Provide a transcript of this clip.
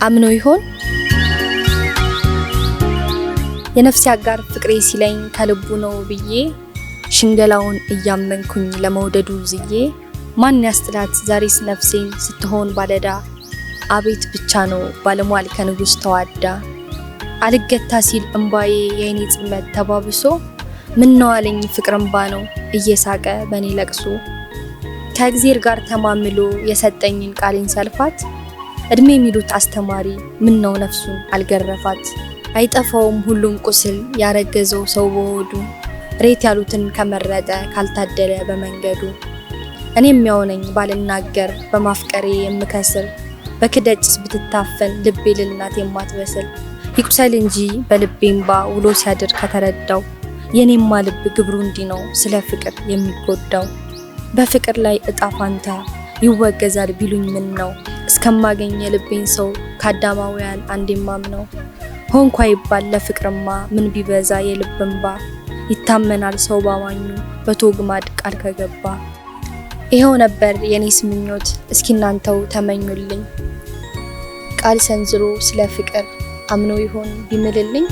አምኖ ይሆን የነፍሴ አጋር ፍቅሬ ሲለኝ ከልቡ ነው ብዬ ሽንገላውን እያመንኩኝ ለመውደዱ ዝዬ ማን ያስጥላት ዛሬስ ነፍሴን ስትሆን ባለዳ አቤት ብቻ ነው ባለሟል ከንጉስ ተዋዳ አልገታ ሲል እንባዬ የኔ ጽመት ተባብሶ ምን ነው አለኝ ፍቅር እንባ ነው እየሳቀ በኔ ለቅሶ ከእግዚአብሔር ጋር ተማምሎ የሰጠኝን ቃልን ሰልፋት እድሜ የሚሉት አስተማሪ ምን ነው ነፍሱን አልገረፋት አይጠፋውም ሁሉም ቁስል ያረገዘው ሰው በሆዱ ሬት ያሉትን ከመረጠ ካልታደለ በመንገዱ እኔም ያውነኝ ባልናገር በማፍቀሬ የምከስር በክደጭስ ብትታፈን ልቤ ልልናት የማትበስል ይቁሰል እንጂ በልቤምባ ውሎ ሲያድር ከተረዳው የኔማ ልብ ግብሩ እንዲህ ነው ስለ ፍቅር የሚጎዳው በፍቅር ላይ እጣ ፋንታ ይወገዛል ቢሉኝ ምን ነው እስከማገኝ የልቤን ሰው ካዳማውያን አንዴማም ነው ሆንኳ ይባል ለፍቅርማ ምን ቢበዛ የልብንባ ይታመናል ሰው ባማኙ በቶግማድ ቃል ከገባ ይሄው ነበር የኔስ ምኞት እስኪ እናንተው ተመኙልኝ ቃል ሰንዝሮ ስለ ፍቅር አምኖ ይሆን ቢምልልኝ